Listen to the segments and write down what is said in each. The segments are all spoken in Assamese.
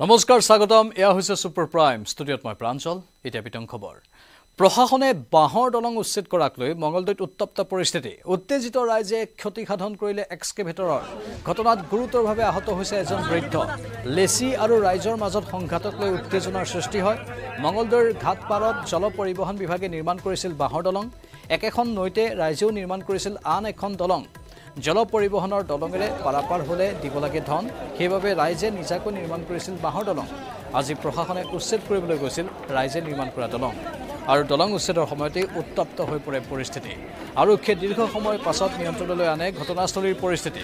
নমস্কাৰ স্বাগতম এয়া হৈছে সুপাৰ প্ৰাইম ষ্টুডিঅ'ত মই প্ৰাঞ্জল এতিয়া বিতং খবৰ প্ৰশাসনে বাহৰ দলং উচ্ছেদ কৰাক লৈ মঙ্গলদৈত উত্তপ্ত পৰিস্থিতি উত্তেজিত ৰাইজে ক্ষতি সাধন কৰিলে এক্সকেভেটৰৰ ঘটনাত গুৰুতৰভাৱে আহত হৈছে এজন বৃদ্ধ লেচি আৰু ৰাইজৰ মাজত সংঘাতক লৈ উত্তেজনাৰ সৃষ্টি হয় মঙ্গলদৈৰ ঘাটপাৰত জল পৰিবহণ বিভাগে নিৰ্মাণ কৰিছিল বাহৰ দলং একেখন নৈতে ৰাইজেও নিৰ্মাণ কৰিছিল আন এখন দলং জল পৰিবহণৰ দলঙেৰে পাৰাপাৰ হলে দিব লাগে ধন সেইবাবে ৰাইজে নিজাকৈ নিৰ্মাণ কৰিছিল বাহৰ দলং আজি প্ৰশাসনে উচ্ছেদ কৰিবলৈ গৈছিল ৰাইজে নিৰ্মাণ কৰা দলং আৰু দলং উচ্ছেদৰ সময়তে উত্তপ্ত হৈ পৰে পৰিস্থিতি আৰক্ষীয়ে দীৰ্ঘ সময় পাছত নিয়ন্ত্ৰণলৈ আনে ঘটনাস্থলীৰ পৰিস্থিতি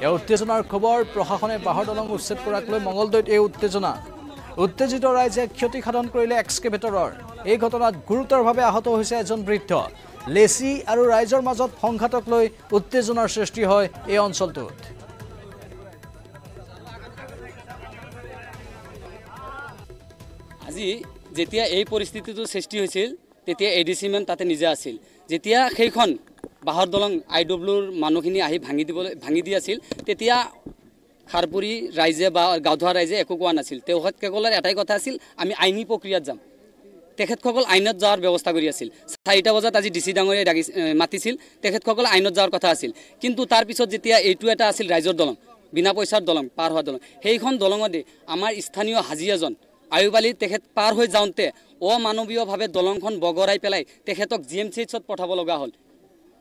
এই উত্তেজনাৰ খবৰ প্ৰশাসনে বাহৰ দলং উচ্ছেদ কৰাক লৈ মঙ্গলদৈত এই উত্তেজিত ৰাইজে ক্ষতি সাধন কৰিলে এক্সকেভেটৰৰ এই ঘটনাত গুৰুতৰভাৱে আহত হৈছে এজন বৃদ্ধ লেচি আৰু ৰাইজৰ মাজত সংঘাতক লৈ উত্তেজনাৰ সৃষ্টি হয় এই অঞ্চলটোত আজি যেতিয়া এই পৰিস্থিতিটো সৃষ্টি হৈছিল তেতিয়া এডিসি মেন তাতে নিজে আছিল যেতিয়া সেইখন বাহৰ দলং আইডব্লিউৰ মানুহখিনি আহি ভাঙি দি আছিল তেতিয়া খাৰপুৰি ৰাইজে বা গাঁওধোৱা ৰাইজে একো কোৱা নাছিল তেখেতসকলৰ এটাই কথা আছিল আমি আইনী প্ৰক্ৰিয়াত যাম তেখেতসকল আইনত যাওয়াৰ ব্যৱস্থা কৰি আছিল 4টা বজাত আজি ডিসি ডাঙৰীয়াই মাতিছিল তেখেতসকল আইনত যাওয়াৰ কথা আছিল কিন্তু তাৰ পিছত যেতিয়া এইটো এটা আছিল ৰাইজৰ দলং বিনা পইচাৰ দলং পাৰ হোৱা দলং সেইখন দলঙতে আমাৰ স্থানীয় হাজিয়াজন আয়ুবালী তেখেত পাৰ হৈ যাওঁতে অমানৱীয়ভাৱে দলংখন বগৰাই পেলাই তেখেতক জিএমচিএইচত পঠাব লগা হ'ল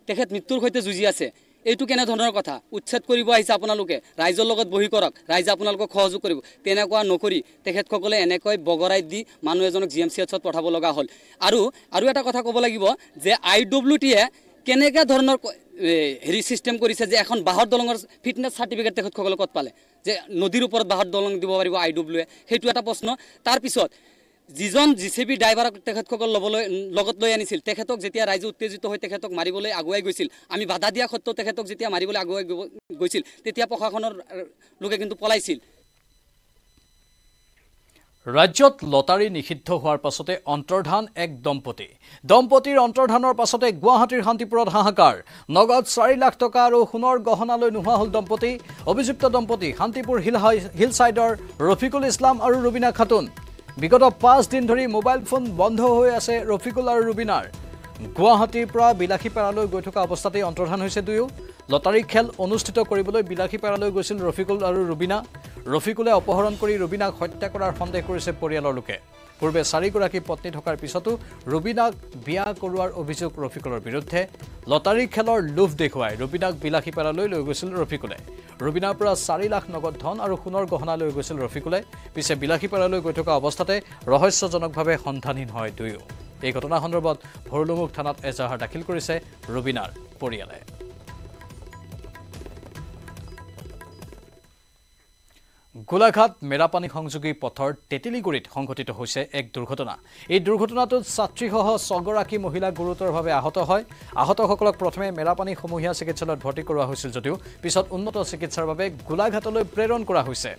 তেখেত মৃত্যুৰ সৈতে যুঁজি আছে এইটো কেনে ধৰণৰ কথা উচ্ছেদ কৰিব আহিছে আপোনালোকে ৰাইজৰ লগত বহি কৰক ৰাইজে আপোনালোকক সহযোগ কৰিব তেনেকুৱা নকৰি তেখেতসকলে এনেকৈ বগৰাই দি মানুহ এজনক জিএমচিএইচত পঠাব লগা হ'ল আৰু এটা কথা ক'ব লাগিব যে আইডব্লিউটিয়ে কেনেকৈ ধৰণৰ হেৰি সিস্টেম কৰিছে যে এখন বাহৰ দলঙৰ ফিটনেছ সাৰ্টিফিকেট তেখেতসকলে ক'ত পালে যে নদীৰ ওপৰত বাহৰ দলং দিব পাৰিব আইডব্লিউয়ে সেইটো এটা প্ৰশ্ন তাৰ পিছত যিজন জিসিবি ড্ৰাইভাৰক তেখেতসকল লগত লৈ আনিছিল তেখেতক যেতিয়া ৰাইজে উত্তেজিত হৈ তেখেতক মাৰিবলৈ আগুৱাই গৈছিল আমি বাধা দিয়া সত্ত্বেও তেখেতক যেতিয়া মাৰিবলৈ আগুৱাই গৈছিল তেতিয়া প্ৰশাসনৰ লোকে কিন্তু পলাইছিল ৰাজ্যত লটাৰী নিষিদ্ধ হোৱাৰ পাছতে অন্তৰ্ধান এক দম্পতীৰ অন্তৰ্ধানৰ পাছতে গুৱাহাটীৰ শান্তিপুৰত হাহাকাৰ নগদ 4 লাখ টকা আৰু সোণৰ গহনালৈ নোহোৱা হ'ল দম্পতী অভিযুক্ত দম্পতী শান্তিপুৰ হিল সাইডৰ ৰফিকুল ইছলাম আৰু ৰুবিনা খাতুন বিগত 5 দিন ধৰি মোবাইল ফোন বন্ধ হৈ আছে ৰফিকুল আৰু ৰুবিনাৰ গুৱাহাটীৰ পৰা বিলাসীপাৰালৈ গৈ থকা অৱস্থাতে অন্তৰ্ধান হৈছে দুয়ো লটাৰী খেল অনুষ্ঠিত কৰিবলৈ বিলাসীপাৰালৈ গৈছিল ৰফিকুল আৰু ৰুবিনা ৰফিকুলে অপহৰণ কৰি ৰুবিনাক হত্যা কৰাৰ সন্দেহ কৰিছে পৰিয়ালৰ লোকে পূৰ্বে 4 গৰাকী পত্নী থকাৰ পিছতো ৰুবিনাক বিয়া কৰোৱাৰ অভিযোগ ৰফিকুলৰ বিৰুদ্ধে লটাৰী খেলৰ লোভ দেখুৱাই ৰুবিনাক বিলাসীপাৰালৈ লৈ গৈছিল ৰফিকুলে ৰুবিনাৰ পৰা 4 লাখ নগদ ধন আৰু সোণৰ গহনা লৈ গৈছিল ৰফিকুলে পিছে বিলাসীপাৰালৈ গৈ থকা অৱস্থাতে ৰহস্যজনকভাৱে সন্ধানহীন হয় দুয়ো এই ঘটনা সন্দৰ্ভত ভৰলুমুখ থানাত এজাহাৰ দাখিল কৰিছে ৰুবিনাৰ পৰিয়ালে গোলাঘাট মেৰাপানী সংযোগী পথৰ তেতেলিগুৰিত সংঘটিত হৈছে এক দুৰ্ঘটনা এই দুৰ্ঘটনাটোত ছাত্ৰীসহ 6 গৰাকী মহিলা গুৰুতৰভাৱে আহত হয় আহতসকলক প্ৰথমে মেৰাপানী সমূহীয়া চিকিৎসালয়ত ভৰ্তি কৰোৱা হৈছিল যদিও পিছত উন্নত চিকিৎসাৰ বাবে গোলাঘাটলৈ প্ৰেৰণ কৰা হৈছে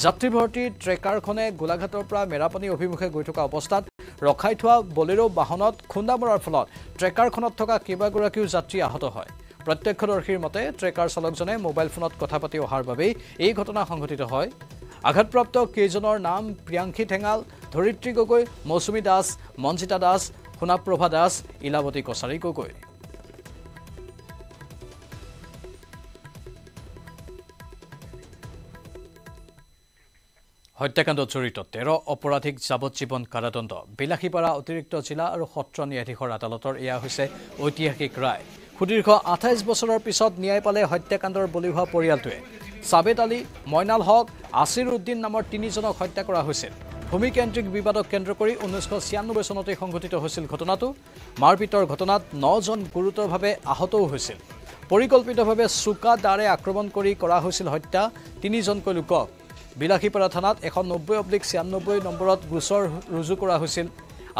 যাত্ৰী ভৰ্তি ট্ৰেকাৰখনে গোলাঘাটৰ পৰা মেৰাপানী অভিমুখে গৈ থকা অৱস্থাত ৰখাই থোৱা বলেৰো বাহনত খুন্দা মৰাৰ ফলত ট্ৰেকাৰখনত থকা কেইবাগৰাকীও যাত্ৰী আহত হয় প্ৰত্যক্ষদৰ্শীৰ মতে ট্ৰেকাৰ চালকজনে মোবাইল ফোনত কথা পাতি অহাৰ বাবে এই ঘটনা সংঘটিত হয় আঘাতপ্ৰাপ্ত কেইজনৰ নাম প্ৰিয়াংশী ঠেঙাল ধৰিত্ৰী গগৈ মৌচুমী দাস মঞ্জিতা দাস সোণাপ্ৰভা দাস ইলাৱতী কছাৰী গগৈ হত্যাকাণ্ডত জড়িত 13 অপৰাধীক যাৱজ্জীৱন কাৰাদণ্ড বিলাসীপাৰা অতিৰিক্ত জিলা আৰু সত্ৰ ন্যায়াধীশৰ আদালতৰ এয়া হৈছে ঐতিহাসিক ৰায় সুদীৰ্ঘ 28 বছৰৰ পিছত ন্যায় পালে হত্যাকাণ্ডৰ বলি হোৱা পৰিয়ালটোৱে সাবেত আলী মইনাল হক আসিৰ উদ্দিন নামৰ 3জনক হত্যা কৰা হৈছিল ভূমিকেন্দ্ৰিক বিবাদক কেন্দ্ৰ কৰি 1996 চনতে সংঘটিত হৈছিল ঘটনাটো মাৰপিটৰ ঘটনাত 9জন গুৰুতৰভাৱে আহতও হৈছিল পৰিকল্পিতভাৱে চুকা দাৰে আক্ৰমণ কৰি কৰা হৈছিল হত্যা 3জনকৈ লোকক বিলাসীপাৰা থানাত 190/96 নম্বৰত গোচৰ ৰুজু কৰা হৈছিল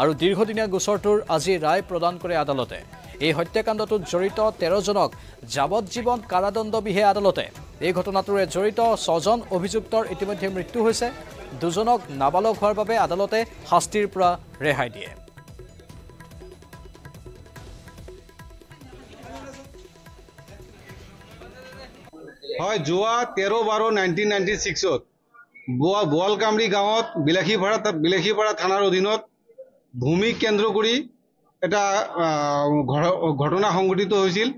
আৰু দীৰ্ঘদিনীয়া গোচৰটোৰ আজি ৰায় প্ৰদান কৰে আদালতে এই হত্যাকাণ্ডটোত জড়িত 13জনক যাৱজ্জীৱন কাৰাদণ্ড বিহে আদালতে এই ঘটনাটোৰে জড়িত 6জন অভিযুক্তৰ ইতিমধ্যে মৃত্যু হৈছে 2জনক নাবালক হোৱাৰ বাবে আদালতে শাস্তিৰ পৰা ৰেহাই দিয়ে হয় যোৱা 13/12/1996 বোৱালকামৰি গাঁৱত বিলাসীপাৰা থানাৰ অধীনত ভূমি কেন্দ্ৰ কৰি এটা ঘটনা সংঘটিত হৈছিল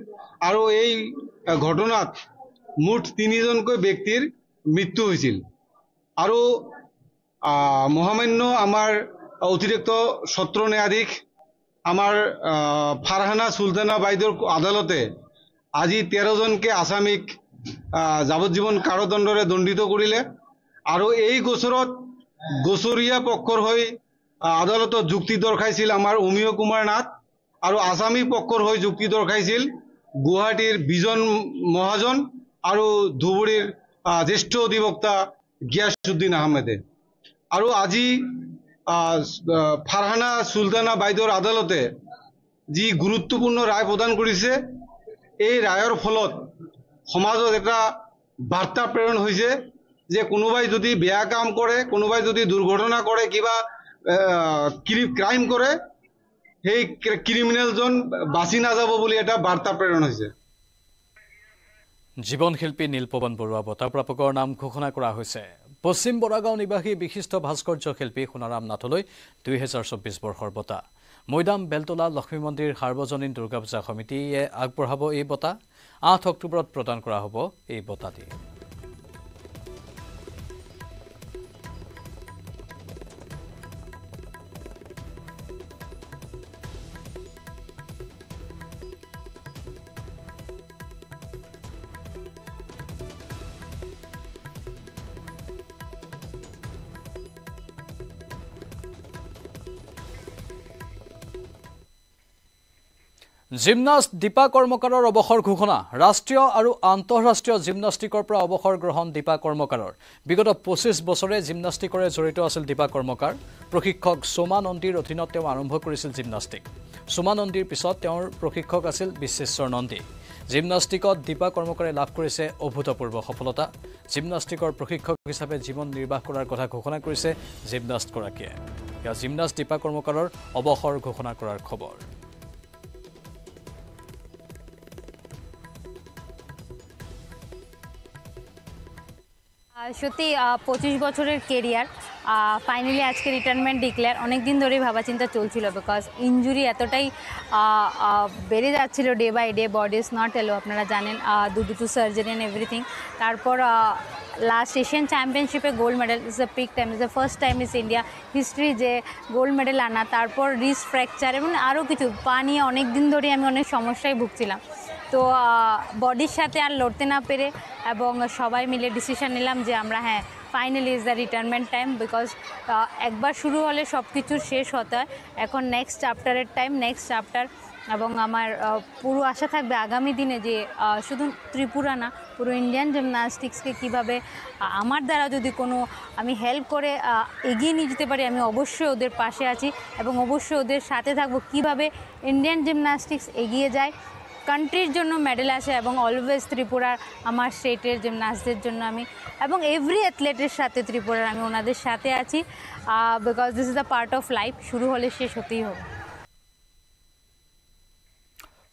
আৰু এই ঘটনাত মুঠ 3জনকৈ ব্যক্তিৰ মৃত্যু হৈছিল আৰু মহামান্য আমাৰ অতিৰিক্ত সত্ৰ ন্যায়াধীশ আমাৰ ফাৰহানা সুলতানা বাইদেউৰ আদালতে আজি 13জনকে আসামিক যাৱজ্জীৱন কাৰাদণ্ডৰে দণ্ডিত কৰিলে আৰু এই গোচৰত গোচৰীয়া পক্ষৰ হৈ আদালতত যুক্তি দৰ্শাইছিল আমাৰ অমিয় কুমাৰ নাথ আৰু আসামী পক্ষৰ হৈ যুক্তি দৰ্শাইছিল গুৱাহাটীৰ বিজন মহাজন আৰু ধুবুৰীৰ জ্যেষ্ঠ অধিবক্তা গিয়াসুদ্দিন আহমেদে আৰু আজি ফাৰহানা সুলতানা বাইদেউৰ আদালতে যি গুৰুত্বপূৰ্ণ ৰায় প্ৰদান কৰিছে এই ৰায়ৰ ফলত সমাজত এটা বাৰ্তা প্ৰেৰণ হৈছে যে কোনোবাই যদি বেয়া কাম কৰে কোনোবাই যদি দুৰ্ঘটনা কৰে কিবা ক্ৰাইম কৰে সেই ক্ৰিমিনেলজন বাচি নাযাব বুলি এটা বাৰ্তা প্ৰেৰণ হৈছে জীৱনশিল্পী নীলপৱন বৰুৱা বঁটা প্ৰাপকৰ নাম ঘোষণা কৰা হৈছে পশ্চিম বৰাগাঁও নিবাসী বিশিষ্ট ভাস্কৰ্য শিল্পী সোণাৰাম নাথলৈ 2024 বৰ্ষৰ বঁটা মৈদাম বেলতলা লক্ষ্মী মন্দিৰ সাৰ্বজনীন দুৰ্গা পূজা সমিতিয়ে আগবঢ়াব এই বঁটা 8 অক্টোবৰত প্ৰদান কৰা হ'ব এই বঁটাটি জিমনাষ্ট দীপা কৰ্মকাৰৰ অৱসৰ ঘোষণা ৰাষ্ট্ৰীয় আৰু আন্তঃৰাষ্ট্ৰীয় জিমনাষ্টিকৰ পৰা অৱসৰ গ্ৰহণ দীপা কৰ্মকাৰৰ বিগত 25 বছৰে জিমনাষ্টিকৰে জড়িত আছিল দীপা কৰ্মকাৰ প্ৰশিক্ষক সোমা নন্দীৰ অধীনত তেওঁ আৰম্ভ কৰিছিল জিমনাষ্টিক সোমা নন্দীৰ পিছত তেওঁৰ প্ৰশিক্ষক আছিল বিশ্বেশ্বৰ নন্দী জিমনাষ্টিকত দীপা কৰ্মকাৰে লাভ কৰিছে অভূতপূৰ্ব সফলতা জিমনাষ্টিকৰ প্ৰশিক্ষক হিচাপে জীৱন নিৰ্বাহ কৰাৰ কথা ঘোষণা কৰিছে জিমনাষ্টগৰাকীয়ে জিমনাষ্ট দীপা কৰ্মকাৰৰ অৱসৰ ঘোষণা কৰাৰ খবৰ সত্যি 25 বছরের কেরিয়ার ফাইনালি আজকে রিটায়ারমেন্ট ডিক্লেয়ার অনেক দিন ধরেই ভাবা চিন্তা চলছিল বিকজ ইনজুরি এতটাই বেড়ে যাচ্ছিল day by day body is not allow আপনারা জানেন দুটো সার্জারি অ্যান্ড এভরিথিং তারপর লাস্ট এশিয়ান চ্যাম্পিয়নশিপে gold medal is the peak time is the first time is India history যে গোল্ড মেডেল আনা তারপর রিস্ট ফ্র্যাকচার এবং আরও কিছু পা নিয়ে অনেক দিন ধরেই আমি অনেক সমস্যায় ভুগছিলাম তো বডির সাথে আর লড়তে না পেরে এবং সবাই মিলে ডিসিশন নিলাম যে আমরা হ্যাঁ finally is the retirement time because একবার শুরু হলে সব কিছুর শেষ হতে হয় এখন নেক্সট চ্যাপ্টারের টাইম নেক্সট চ্যাপ্টার এবং আমার পুরো আশা থাকবে আগামী দিনে যে শুধু ত্রিপুরা না পুরো ইন্ডিয়ান জিমন্যাস্টিক্সকে কীভাবে আমার দ্বারা যদি কোনো আমি হেল্প করে এগিয়ে নিয়ে যেতে পারি আমি অবশ্যই ওদের পাশে আছি এবং অবশ্যই ওদের সাথে থাকবো কীভাবে ইন্ডিয়ান জিমন্যাস্টিক্স এগিয়ে যায় কান্ট্রির জন্য মেডেল আসে এবং অলওয়েজ ত্রিপুরার আমার স্টেটের জিমন্যাস্টদের জন্য আমি এবং এভরি অ্যাথলেটের সাথে ত্রিপুরার আমি ওনাদের সাথে আছি because this is the part of life শুরু হলে শেষ হতেই হবে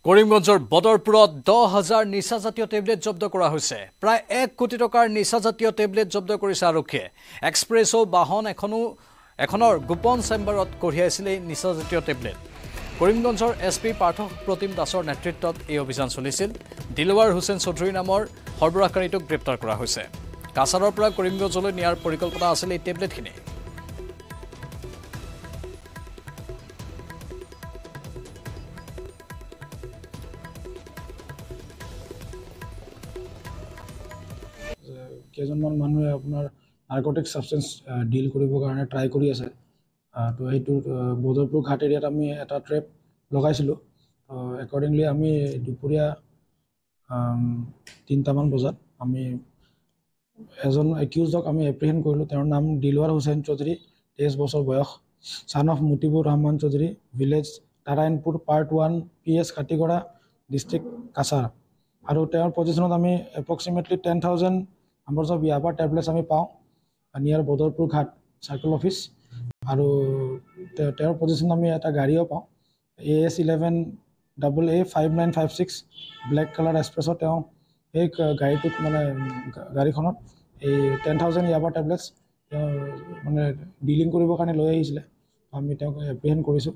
কৰিমগঞ্জৰ বদৰপুৰত 10,000 নিচাজাতীয় টেবলেট জব্দ কৰা হৈছে প্ৰায় 1 কোটি টকাৰ নিচাজাতীয় টেবলেট জব্দ কৰিছে আৰক্ষীয়ে এক্সপ্ৰেছো বাহন এখনৰ গোপন চেম্বাৰত কঢ়িয়াইছিল নিচাজাতীয় টেবলেট কৰিমগঞ্জৰ এছপি পাৰ্থ প্ৰতিম দাসৰ নেতৃত্বত এই অভিযান চলিছিল দিলৱাৰ হুছেইন চৌধুৰী নামৰ সৰবৰাহকাৰীটোক গ্ৰেপ্তাৰ কৰা হৈছে কাছাৰৰ পৰা কৰিমগঞ্জলৈ নিয়াৰ পৰিকল্পনা আছিল এই টেবলেটখিনি কেইজনমান মানুহে আপোনাৰ নাৰ্কটিক সাবষ্টেন্স ডিল কৰিবৰ কাৰণে ট্ৰাই কৰি আছে তো সেইটো বদৰপুৰ ঘাট এৰিয়াত আমি এটা ট্ৰেপ লগাইছিলোঁ একৰ্ডিংলি আমি দুপৰীয়া 3টামান বজাত আমি এজন একিউজক আমি এপ্ৰিহেণ্ড কৰিলোঁ তেওঁৰ নাম দিলৱাৰ হুছেইন চৌধুৰী 23 বছৰ বয়স son of Mutibur Rahman Choudhury village Narayanpur part 1 PS Katigorah district Cachar আৰু তেওঁৰ পজিশ্যনত আমি approximately 10,000 numbers of Yaba tablets আমি পাওঁ নিয়াৰ বদৰপুৰ ঘাট সাৰ্কেল অফিচ আৰু তেওঁৰ পজিশ্যন আমি এটা গাড়ীও পাওঁ AS11AA5956 ব্লেক কালাৰ এক্সপ্ৰেছত তেওঁ এই গাড়ীটোত মানে গাড়ীখনত এই 10,000 Yaba tablets মানে ডিলিং কৰিবৰ কাৰণে লৈ আহিছিলে আমি তেওঁক এপ্ৰিহেণ্ড কৰিছোঁ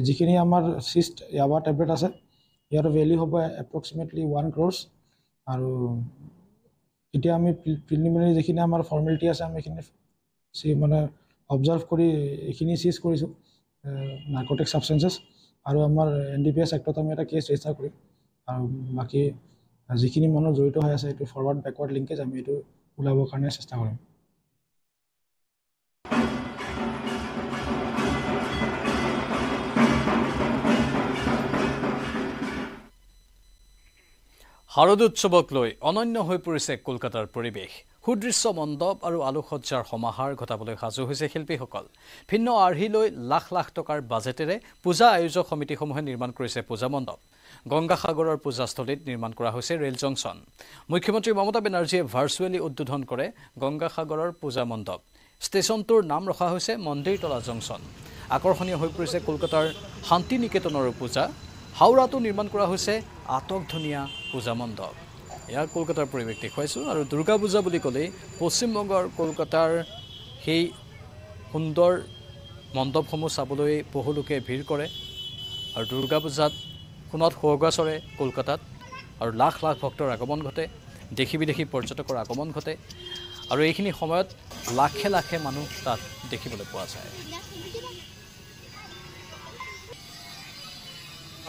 যিখিনি আমাৰ চিষ্ট য়াবা টেবলেট আছে ইয়াৰ ভেলিউ হ'ব এপ্ৰক্সিমেটলি 1 crore আৰু এতিয়া আমি প্ৰিলিমিনাৰী যিখিনি আমাৰ ফৰ্মেলিটি আছে আমি এইখিনি মানে অবজাৰ্ভ কৰি এইখিনি চিজ কৰিছোঁ নাৰ্কটিক ছাবষ্টেঞ্চেছ আৰু আমাৰ NDPS এক্টত আমি এটা কেছ ৰেজিষ্টাৰ কৰিম আৰু বাকী যিখিনি মানুহ জড়িত হৈ আছে এইটো ফৰৱাৰ্ড বেকৱাৰ্ড লিংকেজ আমি এইটো ওলাবৰ কাৰণে চেষ্টা কৰিম শাৰদোৎসৱক লৈ অনন্য হৈ পৰিছে কলকাতাৰ পৰিৱেশ সুদৃশ্য মণ্ডপ আৰু আলোকসজ্জাৰ সমাহাৰ ঘটাবলৈ সাজু হৈছে শিল্পীসকল ভিন্ন আৰ্হি লৈ লাখ লাখ টকাৰ বাজেটেৰে পূজা আয়োজক সমিতিসমূহে নিৰ্মাণ কৰিছে পূজা মণ্ডপ গংগাসাগৰৰ পূজাস্থলীত নিৰ্মাণ কৰা হৈছে ৰেল জংচন মুখ্যমন্ত্ৰী মমতা বেনাৰ্জীয়ে ভাৰ্চুৱেলি উদ্বোধন কৰে গংগাসাগৰৰ পূজা মণ্ডপ ষ্টেচনটোৰ নাম ৰখা হৈছে মন্দিৰতলা জংচন আকৰ্ষণীয় হৈ পৰিছে কলকাতাৰ শান্তি নিকেতনৰ পূজা হাওৰাটো নিৰ্মাণ কৰা হৈছে আটকধুনীয়া পূজা মণ্ডপ ইয়াৰ কলকাতাৰ পৰিৱেশ দেখুৱাইছোঁ আৰু দুৰ্গা পূজা বুলি ক'লেই পশ্চিমবংগৰ কলকাতাৰ সেই সুন্দৰ মণ্ডপসমূহ চাবলৈ বহু লোকে ভিৰ কৰে আৰু দুৰ্গা পূজাত সোণত সুৱগা চৰে কলকাতাত আৰু লাখ লাখ ভক্তৰ আগমন ঘটে দেশী বিদেশী পৰ্যটকৰ আগমন ঘটে আৰু এইখিনি সময়ত লাখে লাখে মানুহ তাত দেখিবলৈ পোৱা যায়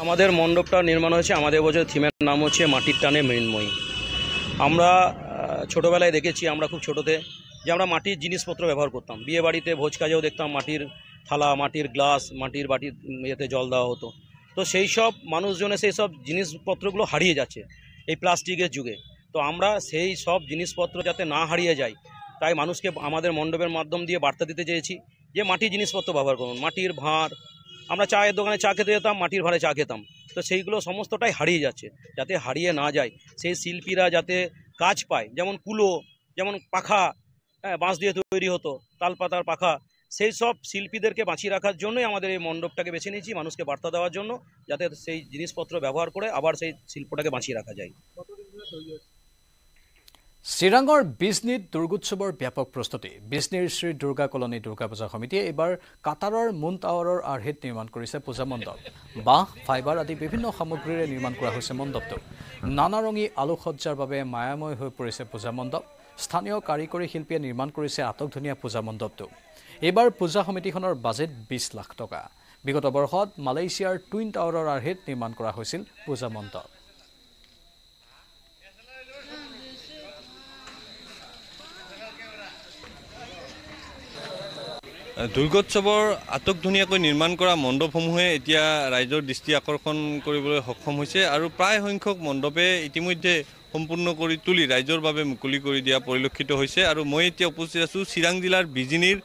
আমাদের মণ্ডপটা নির্মাণ হয়েছে আমাদের বছর থিমের নাম হচ্ছে মাটির টানে মৃন্ময়ী আমরা ছোটোবেলায় দেখেছি আমরা খুব ছোটোতে যে আমরা মাটির জিনিসপত্র ব্যবহার করতাম বিয়ে বাড়িতে ভোজ কাজেও দেখতাম মাটির থালা মাটির গ্লাস মাটির বাটির ইয়েতে জল দেওয়া হতো তো সেই সব মানুষজনে সেই সব জিনিসপত্রগুলো হারিয়ে যাচ্ছে এই প্লাস্টিকের যুগে তো আমরা সেই সব জিনিসপত্র যাতে না হারিয়ে যায় তাই মানুষকে আমাদের মণ্ডপের মাধ্যম দিয়ে বার্তা দিতে চেয়েছি যে মাটির জিনিসপত্র ব্যবহার করুন মাটির ভাঁড় আমরা চায়ের দোকানে চা খেতে যেতাম মাটির ভাঁড়ে চা খেতাম তো সেইগুলো সমস্তটাই হারিয়ে যাচ্ছে যাতে হারিয়ে না যায় সেই শিল্পীরা যাতে কাজ পায় যেমন কুলো যেমন পাখা বাঁশ দিয়ে তৈরি হতো তালপাতার পাখা সেই সব শিল্পীদেরকে বাঁচিয়ে রাখার জন্যই আমাদের এই মণ্ডপটাকে বেছে নিয়েছি মানুষকে বার্তা দেওয়ার জন্য যাতে সেই জিনিসপত্র ব্যবহার করে আবার সেই শিল্পটাকে বাঁচিয়ে রাখা যায় চিৰাঙৰ বিজনীত দুৰ্গোৎসৱৰ ব্যাপক প্ৰস্তুতি বিজনীৰ শ্ৰী দুৰ্গা কলনী দুৰ্গা পূজা সমিতিয়ে এইবাৰ কাটাৰৰ মুন টাৱাৰৰ আৰ্হিত নিৰ্মাণ কৰিছে পূজা মণ্ডপ বাঁহ ফাইবাৰ আদি বিভিন্ন সামগ্ৰীৰে নিৰ্মাণ কৰা হৈছে মণ্ডপটো নানাৰঙী আলোকসজ্জাৰ বাবে মায়াময় হৈ পৰিছে পূজা মণ্ডপ স্থানীয় কাৰিকৰী শিল্পীয়ে নিৰ্মাণ কৰিছে আটকধুনীয়া পূজা মণ্ডপটো এইবাৰ পূজা সমিতিখনৰ বাজেট 20 লাখ টকা বিগত বৰ্ষত মালয়েছিয়াৰ টুইন টাৱাৰৰ আৰ্হিত নিৰ্মাণ কৰা হৈছিল পূজা মণ্ডপ দুৰ্গোৎসৱৰ আটকধুনীয়াকৈ নিৰ্মাণ কৰা মণ্ডপসমূহে এতিয়া ৰাইজৰ দৃষ্টি আকৰ্ষণ কৰিবলৈ সক্ষম হৈছে আৰু প্ৰায় সংখ্যক মণ্ডপে ইতিমধ্যে সম্পূৰ্ণ কৰি তুলি ৰাইজৰ বাবে মুকলি কৰি দিয়া পৰিলক্ষিত হৈছে আৰু মই এতিয়া উপস্থিত আছোঁ চিৰাং জিলাৰ বিজিনীৰ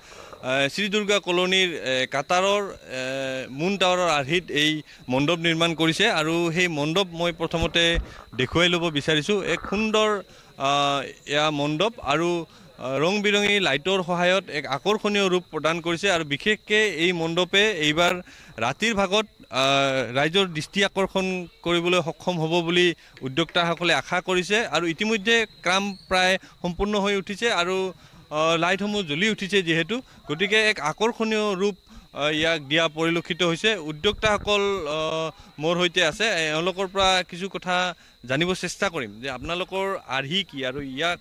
শ্ৰী দুৰ্গা কলনীৰ কাটাৰৰ মুন টাৱাৰৰ আৰ্হিত এই মণ্ডপ নিৰ্মাণ কৰিছে আৰু সেই মণ্ডপ মই প্ৰথমতে দেখুৱাই ল'ব বিচাৰিছোঁ এক সুন্দৰ এয়া মণ্ডপ আৰু ৰং বিৰঙী লাইটৰ সহায়ত এক আকৰ্ষণীয় ৰূপ প্ৰদান কৰিছে আৰু বিশেষকৈ এই মণ্ডপে এইবাৰ ৰাতিৰ ভাগত ৰাইজৰ দৃষ্টি আকৰ্ষণ কৰিবলৈ সক্ষম হ'ব বুলি উদ্যোক্তাসকলে আশা কৰিছে আৰু ইতিমধ্যে কাম প্ৰায় সম্পূৰ্ণ হৈ উঠিছে আৰু লাইটসমূহ জ্বলি উঠিছে যিহেতু গতিকে এক আকৰ্ষণীয় ৰূপ ইয়াক দিয়া পৰিলক্ষিত হৈছে উদ্যোক্তাসকল মোৰ সৈতে আছে এওঁলোকৰ পৰা কিছু কথা জানিব চেষ্টা কৰিম যে আপোনালোকৰ আৰ্হি কি আৰু ইয়াক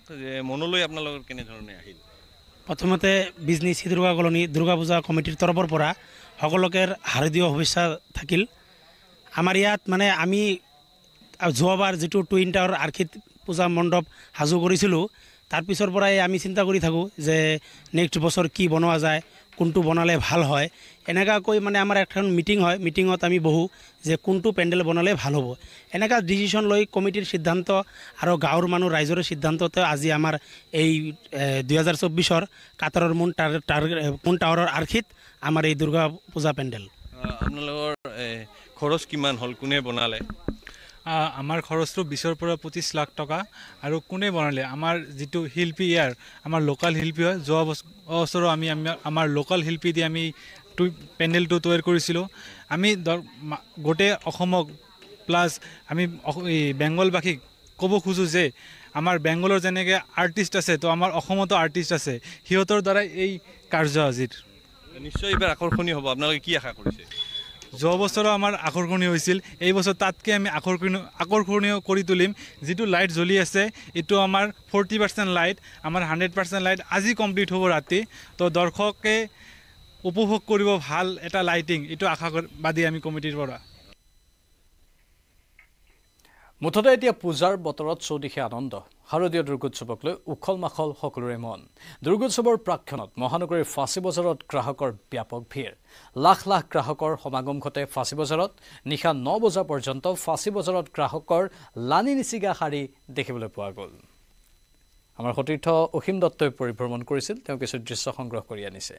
মনলৈ আপোনালোকৰ কেনেধৰণে আহিল প্ৰথমতে বিজনী শ্ৰী দুৰ্গা কলনী দুৰ্গা পূজা কমিটিৰ তৰফৰ পৰা সকলোকে হাৰ্দিক শুভেচ্ছা থাকিল আমাৰ ইয়াত মানে আমি যোৱাবাৰ যিটো টুইন টাৱাৰ আৰ্হিত পূজা মণ্ডপ সাজু কৰিছিলোঁ তাৰ পিছৰ পৰাই আমি চিন্তা কৰি থাকোঁ যে নেক্সট বছৰ কি বনোৱা যায় কোনটো বনালে ভাল হয় এনেকুৱাকৈ মানে আমাৰ এখন মিটিং হয় মিটিঙত আমি বহোঁ যে কোনটো পেণ্ডেল বনালে ভাল হ'ব এনেকুৱা ডিচিশ্যন লৈ কমিটিৰ সিদ্ধান্ত আৰু গাঁৱৰ মানুহ ৰাইজৰ সিদ্ধান্ততে আজি আমাৰ এই 2024 কাটাৰৰ মুন টাৱাৰৰ আৰ্হিত আমাৰ এই দুৰ্গা পূজা পেণ্ডেল আপোনালোকৰ খৰচ কিমান হ'ল কোনে বনালে আমাৰ খৰচটো 20 পৰা 25 লাখ টকা আৰু কোনে বনালে আমাৰ যিটো শিল্পী ইয়াৰ আমাৰ লোকাল শিল্পী হয় যোৱা বছৰো আমি আমাৰ লোকাল শিল্পী দি আমি পেণ্ডেলটো তৈয়াৰ কৰিছিলোঁ আমি গোটেই অসমক প্লাছ আমি বেংগলবাসীক ক'ব খোজোঁ যে আমাৰ বেংগলৰ যেনেকৈ আৰ্টিষ্ট আছে তো আমাৰ অসমতো আৰ্টিষ্ট আছে সিহঁতৰ দ্বাৰাই এই কাৰ্য আজিৰ নিশ্চয় এইবাৰ আকৰ্ষণীয় হ'ব আপোনালোকে কি আশা কৰিছে যোৱা বছৰো আমাৰ আকৰ্ষণীয় হৈছিল এই বছৰ তাতকৈ আমি আকৰ্ষণীয় কৰি তুলিম যিটো লাইট জ্বলি আছে এইটো আমাৰ 40% লাইট আমাৰ 100% লাইট আজি কমপ্লিট হ'ব ৰাতি তো দৰ্শকে উপভোগ কৰিব ভাল এটা লাইটিং এইটো আশাবাদী আমি কমিটিৰ পৰা মুঠতে এতিয়া পূজাৰ বতৰত চৌদিশে আনন্দ শাৰদীয় দুৰ্গোৎসৱক লৈ উখল মাখল সকলোৰে মন দুৰ্গোৎসৱৰ প্ৰাক্ষণত মহানগৰীৰ ফাঁচী বজাৰত গ্ৰাহকৰ ব্যাপক ভিৰ লাখ লাখ গ্ৰাহকৰ সমাগম ঘটে ফাঁচী বজাৰত নিশা 9 বজা পৰ্যন্ত ফাঁচী বজাৰত গ্ৰাহকৰ লানি নিচিগা শাৰী দেখিবলৈ পোৱা গ'ল আমাৰ সতীৰ্থ অসীম দত্তই পৰিভ্ৰমণ কৰিছিল তেওঁ কিছু দৃশ্য সংগ্ৰহ কৰি আনিছে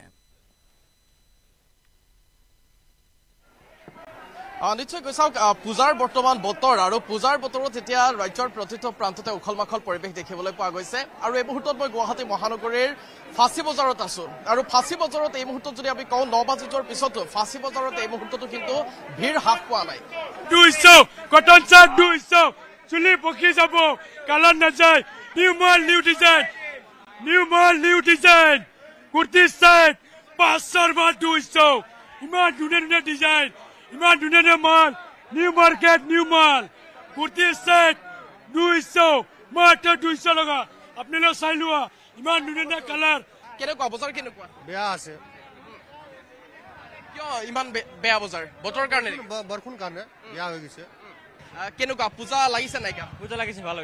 নিশ্চয় কৈছাওক পূজাৰ বৰ্তমান বতৰ আৰু পূজাৰ বতৰত এতিয়া ৰাজ্যৰ প্ৰতিটো প্ৰান্ততে উখল মাখল পৰিৱেশ দেখিবলৈ পোৱা গৈছে আৰু এই মুহূৰ্তত মই গুৱাহাটী মহানগৰীৰ ফাঁচী বজাৰত আছো আৰু ফাঁচী বজাৰত এই মুহূৰ্তত যদি আমি কওঁ 9 বাজি যোৱাৰ পিছতো ফাঁচী বজাৰত এই মুহূৰ্ততো কিন্তু ভিৰ হ্ৰাস পোৱা নাই 200 কটন চাৰ্ট 200 চুলি পকি যাব কালাৰ নাযায় নিউ মাল নিউ ডিজাইন কুৰ্তি চাৰ্ট 500 বা 200 ইমান ধুনীয়া ডিজাইন ইমান ধুনীয়া মাল নিউ মাৰ্কেট নিউ মাল কুৰ্তি সেট 200 মাত্ৰ 200 লগা আপোনালোকে চাই লোৱা ইমান ধুনীয়া কালাৰ কেনেকুৱা বজাৰ কেনেকুৱা বেয়া আছে কিয় ইমান বেয়া বজাৰ বতৰ কাৰণে বৰষুণ কাৰণে বেয়া হৈ গৈছে কেনেকুৱা পূজা লাগিছে নাই কা পূজা লাগিছে ভাল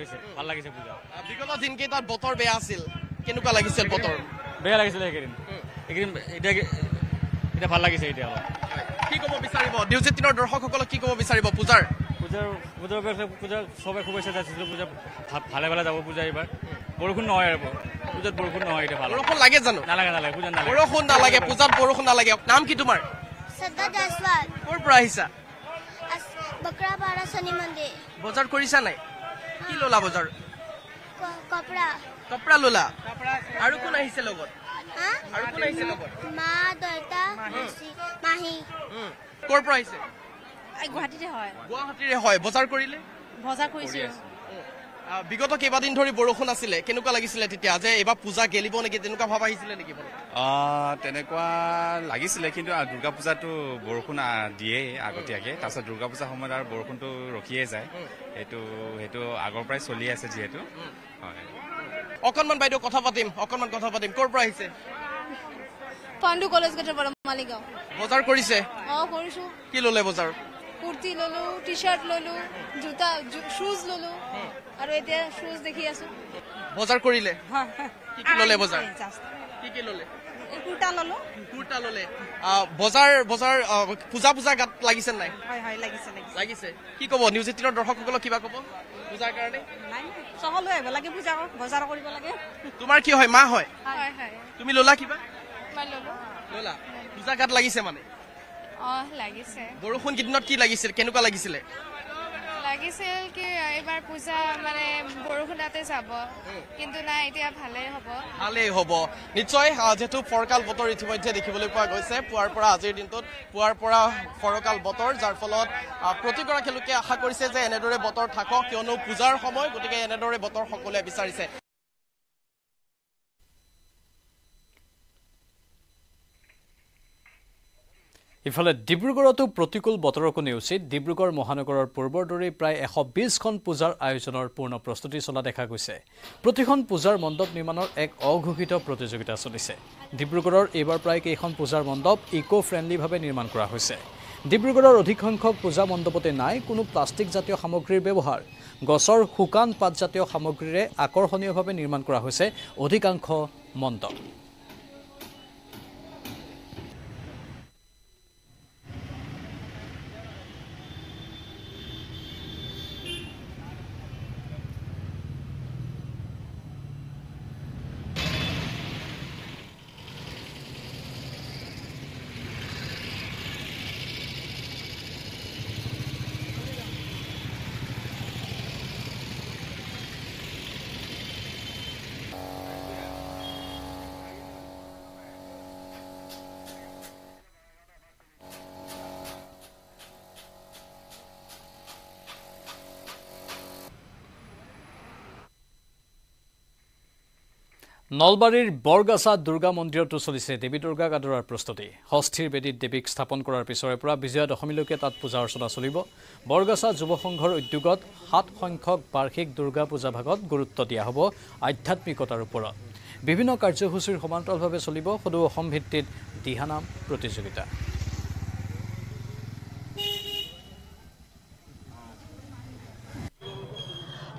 লাগিছে পূজা বিগত দিনকেইটাত বতৰ বেয়া আছিল কেনেকুৱা লাগিছিল বতৰ বেয়া লাগিছিলে এইকেইদিন এতিয়া ভাল লাগিছে এতিয়া কি ক'ব বিচাৰিব নিউজ 18 দৰ্শকসকলক কি ক'ব বিচাৰিব পূজাৰ সবে শুভেচ্ছা যাচ্ছিল পূজা ভালে যাব পূজা এইবাৰ বৰষুণ নহয় আৰু পূজাত বৰষুণ নহয় এতিয়া ভাল বৰষুণ লাগে জানো নালাগে পূজা নালাগে বৰষুণ নালাগে পূজাত বৰষুণ নালাগে নাম কি তোমাৰ শ্ৰদ্ধা জয়সৱাল ক'ৰ পৰা আহিছা বকৰাপাৰা শনি মন্দিৰ বজাৰ কৰিছা নাই কি ললা বজাৰ কপৰা ললা আৰু কোন আহিছে লগত আৰু কোন আহিছে লগত মা দেউতা মাহী ক'ৰ পৰা আহিছে গুৱাহাটীতে হয় বজাৰ কৰিলে বজাৰ কৰিছো বিগত কেইবাদিন ধৰি বৰষুণ আছিলে কেনেকুৱা লাগিছিলে তেতিয়া যে এইবাৰ পূজা গেলিব নেকি তেনেকুৱা ভাৱ আহিছিলে নেকি তেনেকুৱা লাগিছিলে কিন্তু দুৰ্গা পূজাটো বৰষুণ দিয়ে আগতীয়াকে তাৰপিছত দুৰ্গা পূজাৰ সময়ত আৰু বৰষুণটো ৰখিয়ে যায় সেইটো আগৰ পৰাই চলি আছে যিহেতু হয় অকণমান বাইদেউ কথা পাতিম ক'ৰ পৰা আহিছে পাণ্ডু কলেজ গেটৰ পৰা মালিগাঁও বজাৰ কৰিছে কৰিছো কি ললে বজাৰ কুৰ্তি ললো টি চাৰ্ট ললো জোতা শুজ ললো আৰু এতিয়া শুজ দেখি আছো বজাৰ কৰিলে কি ললে বজাৰ কি ললে কুৰ্তা ললে বজাৰ পূজা গাত লাগিছে নাই হয় লাগিছে কি ক'ব নিউজ 18 দৰ্শকসকলক কিবা ক'ব পূজাৰ কাৰণে সকলো আহিব লাগে পূজা বজাৰ কৰিব লাগে তোমাৰ কি হয় মা হয় তুমি ললা কিবা ললা পূজা গাত লাগিছে মানে লাগিছে বৰষুণ কেইদিনত কি লাগিছিল কেনেকুৱা লাগিছিলে কি এইবাৰ পূজা মানে বৰষুণতে যাব কিন্তু নাই এতিয়া ভালেই হ'ব নিশ্চয় যেহেতু ফৰকাল বতৰ ইতিমধ্যে দেখিবলৈ পোৱা গৈছে পুৱাৰ পৰা আজিৰ দিনটোত পুৱাৰ পৰা ফৰকাল বতৰ যাৰ ফলত প্ৰতিগৰাকী লোকে আশা কৰিছে যে এনেদৰে বতৰ থাকক কিয়নো পূজাৰ সময় গতিকে এনেদৰে বতৰ সকলোৱে বিচাৰিছে ইফালে ডিব্ৰুগড়তো প্ৰতিকূল বতৰকো নেওচি ডিব্ৰুগড় মহানগৰৰ পূৰ্বৰ দৰেই প্ৰায় 120খন পূজাৰ আয়োজনৰ পূৰ্ণ প্ৰস্তুতি চলা দেখা গৈছে প্ৰতিখন পূজাৰ মণ্ডপ নিৰ্মাণৰ এক অঘোষিত প্ৰতিযোগিতা চলিছে ডিব্ৰুগড়ৰ এইবাৰ প্ৰায় কেইখন পূজাৰ মণ্ডপ ইকো ফ্ৰেণ্ডলিভাৱে নিৰ্মাণ কৰা হৈছে ডিব্ৰুগড়ৰ অধিক সংখ্যক পূজা মণ্ডপতে নাই কোনো প্লাষ্টিক জাতীয় সামগ্ৰীৰ ব্যৱহাৰ গছৰ শুকান পাত জাতীয় সামগ্ৰীৰে আকৰ্ষণীয়ভাৱে নিৰ্মাণ কৰা হৈছে অধিকাংশ মণ্ডপ নলবাৰীৰ বৰগাছা দুৰ্গা মন্দিৰতো চলিছে দেৱী দুৰ্গাক আদৰাৰ প্ৰস্তুতি ষষ্ঠীৰ বেদীত দেৱীক স্থাপন কৰাৰ পিছৰে পৰা বিজয়া দশমীলৈকে তাত পূজা অৰ্চনা চলিব বৰগাছা যুৱ সংঘৰ উদ্যোগত 7 সংখ্যক বাৰ্ষিক দুৰ্গা পূজা ভাগত গুৰুত্ব দিয়া হ'ব আধ্যাত্মিকতাৰ ওপৰত বিভিন্ন কাৰ্যসূচীৰ সমান্তৰালভাৱে চলিব সদৌ অসম ভিত্তিত দিহানাম প্ৰতিযোগিতা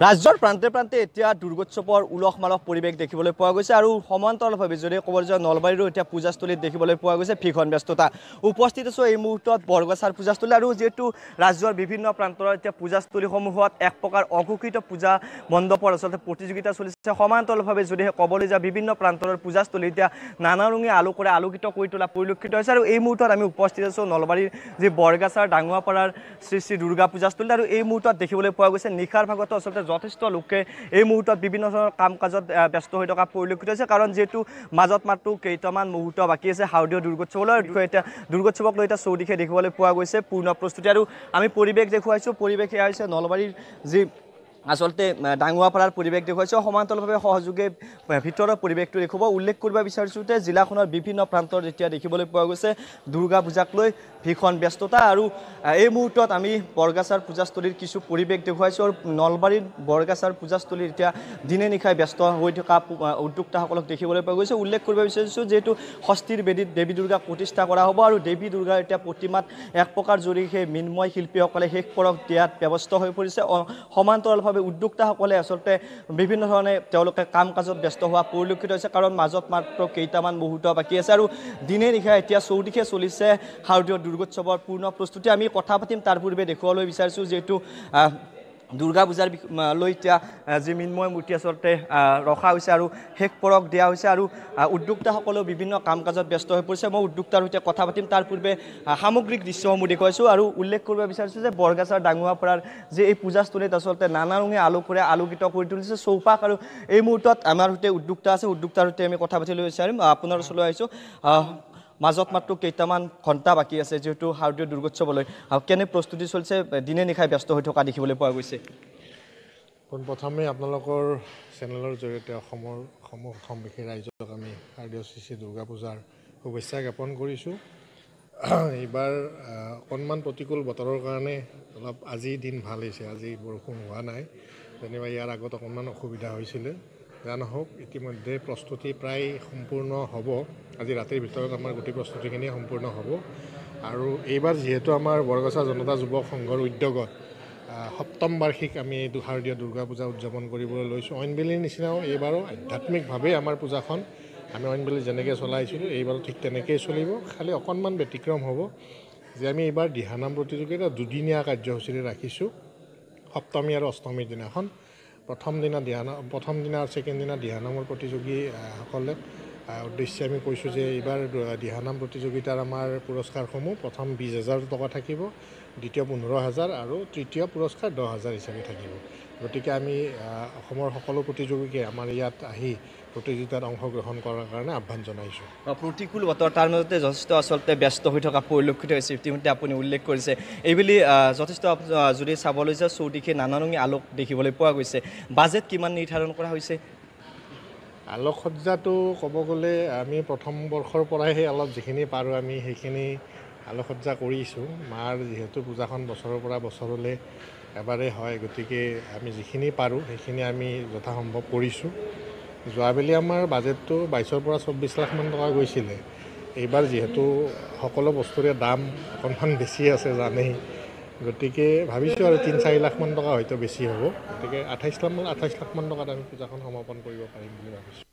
ৰাজ্যৰ প্ৰান্তে প্ৰান্তে এতিয়া দুৰ্গোৎসৱৰ উলহ মালহ পৰিৱেশ দেখিবলৈ পোৱা গৈছে আৰু সমান্তৰালভাৱে যদি ক'ব যাওঁ নলবাৰীৰো এতিয়া পূজাস্থলীত দেখিবলৈ পোৱা গৈছে ভীষণ ব্যস্ততা উপস্থিত আছো এই মুহূৰ্তত বৰগাছাৰ পূজাস্থলী আৰু যিহেতু ৰাজ্যৰ বিভিন্ন প্ৰান্তৰ এতিয়া পূজাস্থলীসমূহত এক প্ৰকাৰ অঘোষিত পূজা মণ্ডপৰ আচলতে প্ৰতিযোগিতা চলিছে সমান্তৰালভাৱে যদি ক'বলৈ যায় বিভিন্ন প্ৰান্তৰ পূজাস্থলী এতিয়া নানা ৰঙে আলোকৰে আলোকিত কৰি তোলা পৰিলক্ষিত হৈছে আৰু এই মুহূৰ্তত আমি উপস্থিত আছো নলবাৰীৰ যি বৰগাছাৰ ডাঙুৱাপাৰাৰ শ্ৰী শ্ৰী দুৰ্গা পূজাস্থলী আৰু এই মুহূৰ্তত দেখিবলৈ পোৱা গৈছে নিশাৰ ভাগতো আচলতে যথেষ্ট লোকে এই মুহূৰ্তত বিভিন্ন ধৰণৰ কাম কাজত ব্যস্ত হৈ থকা পৰিলক্ষিত হৈছে কাৰণ যেহেতু মাজত মাত্ৰ কেইটামান মুহূৰ্ত বাকী আছে শাৰদীয় দুৰ্গোৎসৱলৈ এতিয়া দুৰ্গোৎসৱক লৈ এতিয়া চৌদিশে দেখিবলৈ পোৱা গৈছে পূৰ্ণ প্ৰস্তুতি আৰু আমি পৰিৱেশ দেখুৱাইছোঁ পৰিৱেশ এয়া হৈছে নলবাৰীৰ যি আচলতে ডাঙুৱাপাৰাৰ পৰিৱেশ দেখুৱাইছে সমান্তৰালভাৱে সহযোগে ভিতৰৰ পৰিৱেশটো দেখুৱাব উল্লেখ কৰিব বিচাৰিছোঁ যে জিলাখনৰ বিভিন্ন প্ৰান্তৰ যেতিয়া দেখিবলৈ পোৱা গৈছে দুৰ্গা পূজাক লৈ ভীষণ ব্যস্ততা আৰু এই মুহূৰ্তত আমি বৰগাছাৰ পূজাস্থলীৰ কিছু পৰিৱেশ দেখুৱাইছোঁ আৰু নলবাৰীৰ বৰগাছাৰ পূজাস্থলীৰ এতিয়া দিনে নিশাই ব্যস্ত হৈ থকা উদ্যোক্তাসকলক দেখিবলৈ পোৱা গৈছে উল্লেখ কৰিব বিচাৰিছোঁ যিহেতু ষষ্ঠীৰ বেদীত দেৱী দুৰ্গাক প্ৰতিষ্ঠা কৰা হ'ব আৰু দেৱী দুৰ্গাৰ এতিয়া প্ৰতিমাত এক প্ৰকাৰ জৰি সেই মৃন্ময় শিল্পীসকলে শেষ পৰশ দিয়াত ব্যৱস্থা হৈ পৰিছে সমান্তৰালভাৱে উদ্যোক্তাসকলে আচলতে বিভিন্ন ধৰণে তেওঁলোকে কাম কাজত ব্যস্ত হোৱা পৰিলক্ষিত হৈছে কাৰণ মাজত মাত্ৰ কেইটামান মুহূৰ্ত বাকী আছে আৰু দিনে নিশাই এতিয়া চৌদিশে চলিছে শাৰদীয় দুৰ্গোৎসৱৰ পূৰ্ণ প্ৰস্তুতি আমি কথা পাতিম তাৰ পূৰ্বে দেখুৱাবলৈ বিচাৰিছোঁ যিহেতু দুৰ্গা পূজাৰ লৈ এতিয়া যি মৃন্ময় মূৰ্তি আচলতে ৰখা হৈছে আৰু শেষ পৰশ দিয়া হৈছে আৰু উদ্যোক্তাসকলেও বিভিন্ন কাম কাজত ব্যস্ত হৈ পৰিছে মই উদ্যোক্তাৰ সৈতে কথা পাতিম তাৰ পূৰ্বে সামগ্ৰিক দৃশ্যসমূহ দেখুৱাইছোঁ আৰু উল্লেখ কৰিব বিচাৰিছোঁ যে বৰগাছাৰ ডাঙুৱাপাৰাৰ যে এই পূজাস্থলীত আচলতে নানা ৰঙে আলোকৰে আলোকিত কৰি তুলিছে চৌপাশ আৰু এই মুহূৰ্তত আমাৰ সৈতে উদ্যোক্তা আছে উদ্যোক্তাৰ সৈতে আমি কথা পাতিবলৈ বিচাৰিম আপোনাৰ ওচৰলৈ আহিছোঁ মাজত মাত্ৰ কেইটামান ঘণ্টা বাকী আছে যেহেতু শাৰদীয় দুৰ্গোৎসৱলৈ কেনে প্ৰস্তুতি চলিছে দিনে নিশাই ব্যস্ত হৈ থকা দেখিবলৈ পোৱা গৈছে পোনপ্ৰথমে আপোনালোকৰ চেনেলৰ জৰিয়তে অসমবাসী ৰাইজক আমি শাৰদীয় শ্ৰী শ্ৰী দুৰ্গা পূজাৰ শুভেচ্ছা জ্ঞাপন কৰিছোঁ এইবাৰ অকণমান প্ৰতিকূল বতৰৰ কাৰণে অলপ আজি দিন ভাল হৈছে আজি বৰষুণ হোৱা নাই যেনিবা ইয়াৰ আগত অকণমান অসুবিধা হৈছিলে যা নহওক ইতিমধ্যে প্ৰস্তুতি প্ৰায় সম্পূৰ্ণ হ'ব আজি ৰাতিৰ ভিতৰত আমাৰ গোটেই প্ৰস্তুতিখিনি সম্পূৰ্ণ হ'ব আৰু এইবাৰ যিহেতু আমাৰ বৰগাছা জনতা যুৱ সংঘৰ উদ্যোগত সপ্তম বাৰ্ষিক আমি এই শাৰদীয় দুৰ্গা পূজা উদযাপন কৰিবলৈ লৈছোঁ অইনবেলিৰ নিচিনাও এইবাৰো আধ্যাত্মিকভাৱে আমাৰ পূজাখন আমি অইনবেলি যেনেকৈ চলাইছিলোঁ এইবাৰো ঠিক তেনেকৈয়ে চলিব খালি অকণমান ব্যতিক্ৰম হ'ব যে আমি এইবাৰ দিহানাম প্ৰতিযোগিতা দুদিনীয়া কাৰ্যসূচীৰে ৰাখিছোঁ সপ্তমী আৰু অষ্টমীৰ দিনাখন প্ৰথম দিনা আৰু ছেকেণ্ড দিনা দিহানামৰ প্ৰতিযোগীসকলে উদ্দেশ্যে আমি কৈছোঁ যে এইবাৰ দিহানাম প্ৰতিযোগিতাৰ আমাৰ পুৰস্কাৰসমূহ প্ৰথম 20,000 টকা থাকিব দ্বিতীয় 15,000 আৰু তৃতীয় পুৰস্কাৰ 10,000 হিচাপে থাকিব গতিকে আমি অসমৰ সকলো প্ৰতিযোগীকে আমাৰ ইয়াত আহি প্ৰতিযোগিতাত অংশগ্ৰহণ কৰাৰ কাৰণে আহ্বান জনাইছোঁ প্ৰতিকূল বতৰ তাৰ মাজতে যথেষ্ট আচলতে ব্যস্ত হৈ থকা পৰিলক্ষিত হৈছে ইতিমধ্যে আপুনি উল্লেখ কৰিছে এইবুলি যথেষ্ট যদি চাবলৈ যায় চৌদিশে নানা ৰঙী আলোক দেখিবলৈ পোৱা গৈছে বাজেট কিমান নিৰ্ধাৰণ কৰা হৈছে আলোকসজ্জাটো ক'ব গ'লে আমি প্ৰথম বৰ্ষৰ পৰাইহে অলপ যিখিনি পাৰোঁ আমি সেইখিনি আলোকসজ্জা কৰিছোঁ মাৰ যিহেতু পূজাখন বছৰৰ পৰা বছৰলৈ এবাৰেই হয় গতিকে আমি যিখিনি পাৰোঁ সেইখিনি আমি যথাসম্ভৱ কৰিছোঁ যোৱাবেলি আমাৰ বাজেটটো 22 পৰা 24 লাখ মান টকা গৈছিলে এইবাৰ যিহেতু সকলো বস্তুৰে দাম অকণমান বেছি আছে জানেই গতিকে ভাবিছোঁ আৰু 3-4 লাখ মান টকা হয়তো বেছি হ'ব গতিকে 28 লাখ মান টকাত আমি পূজাখন সমাপন কৰিব পাৰিম বুলি ভাবিছোঁ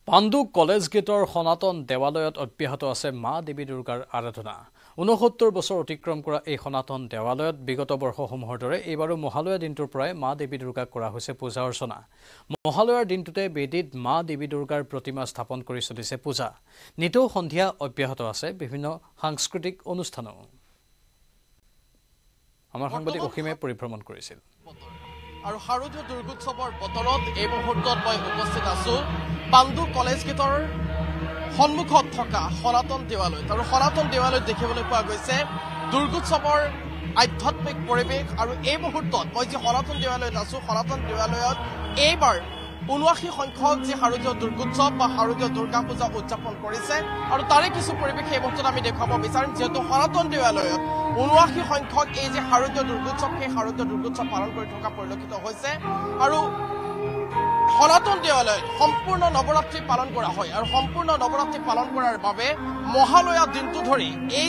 পাণ্ডু কলেজ গেটৰ সনাতন দেৱালয়ত অব্যাহত আছে মা দেৱী দুৰ্গাৰ আৰাধনা 69 বছৰ অতিক্ৰম কৰা এই সনাতন দেৱালয়ত বিগত বৰ্ষসমূহৰ দৰে এইবাৰো মহালয়া দিনটোৰ পৰাই মা দেৱী দুৰ্গাক কৰা হৈছে পূজা অৰ্চনা মহালয়াৰ দিনটোতে বেদীত মা দেৱী দুৰ্গাৰ প্ৰতিমা স্থাপন কৰি চলিছে পূজা নিতৌ সন্ধিয়া অব্যাহত আছে বিভিন্ন সাংস্কৃতিক অনুষ্ঠানো আমাৰ সাংবাদিক অসীমে পৰিভ্ৰমণ কৰিছিল আৰু শাৰদীয় দুৰ্গোৎসৱৰ বতৰত এই মুহূৰ্তত মই উপস্থিত আছোঁ পাণ্ডু কলেজ গেটৰ সন্মুখত থকা সনাতন দেৱালয়ত আৰু সনাতন দেৱালয়ত দেখিবলৈ পোৱা গৈছে দুৰ্গোৎসৱৰ আধ্যাত্মিক পৰিৱেশ আৰু এই মুহূৰ্তত মই যে সনাতন দেৱালয়ত আছোঁ সনাতন দেৱালয়ত এইবাৰ ৭৯ সংখ্যক যি শাৰদীয় দুৰ্গোৎসৱ বা শাৰদীয় দুৰ্গা পূজা উদযাপন কৰিছে আৰু তাৰে কিছু পৰিৱেশ এই মুহূৰ্তত আমি দেখুৱাব বিচাৰিম যিহেতু সনাতন দেৱালয়ত ৭৯ সংখ্যক এই যে শাৰদীয় দুৰ্গোৎসৱ সেই শাৰদীয় দুৰ্গোৎসৱ পালন কৰি থকা পৰিলক্ষিত হৈছে আৰু সনাতন দেৱালয়ত সম্পূৰ্ণ নৱৰাত্ৰি পালন কৰা হয় আৰু সম্পূৰ্ণ নৱৰাত্ৰি পালন কৰাৰ বাবে মহালয়া দিনটো ধৰি এই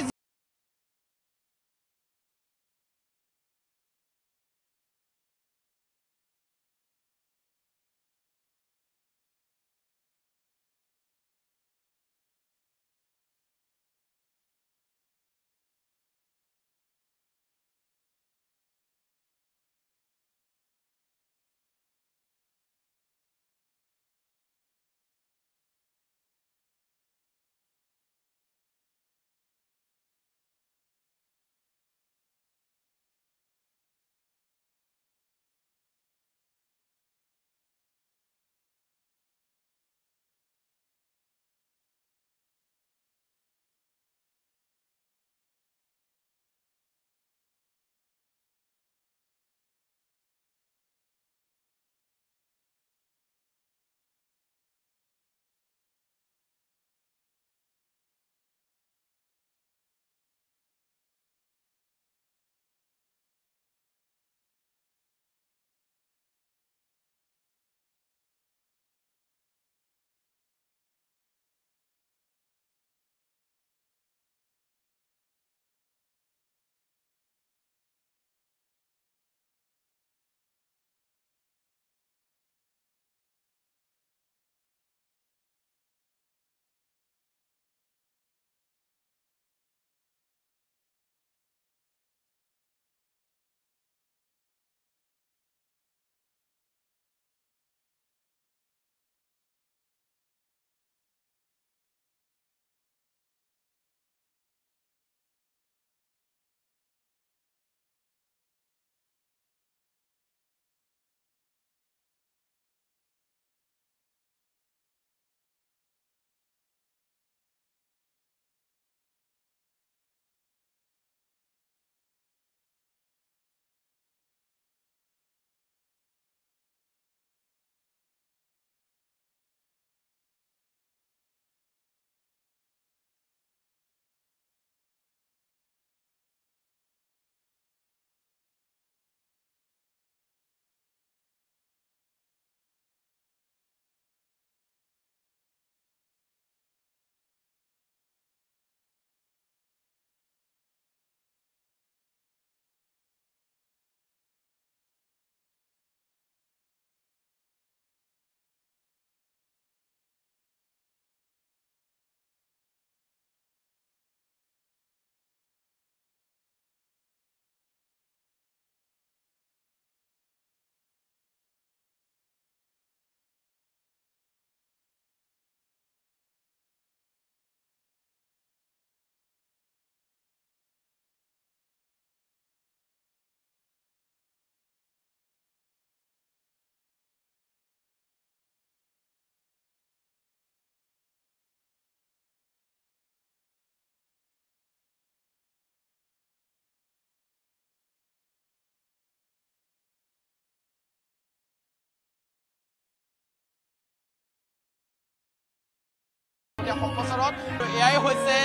সম্প্ৰচাৰত এয়াই হৈছে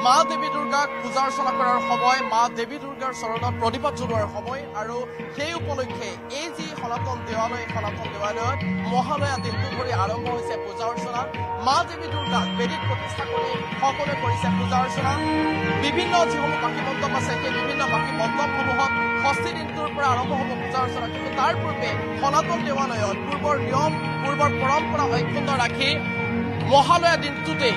মা দেৱী দুৰ্গাক পূজা অৰ্চনা কৰাৰ সময়, মা দেৱী দুৰ্গাৰ চৰণত প্ৰণিপাত জনোৱাৰ সময় আৰু সেই উপলক্ষে এই যি সনাতন দেৱালয়ত মহালয়া দিনটো ধৰি আৰম্ভ হৈছে পূজা অৰ্চনা। মা দেৱী দুৰ্গাক বেদীত প্ৰতিষ্ঠা কৰি সকলোৱে কৰিছে পূজা অৰ্চনা। বিভিন্ন যিসমূহ বাকী মণ্ডপ আছে সেই বিভিন্ন বাকী মণ্ডপসমূহত ষষ্ঠী দিনটোৰ পৰা আৰম্ভ হ'ব পূজা অৰ্চনা, কিন্তু তাৰ পূৰ্বে সনাতন দেৱালয়ত পূৰ্বৰ নিয়ম পূৰ্বৰ পৰম্পৰা অক্ষুণ্ণ ৰাখি মহালয়া দিনটোতেই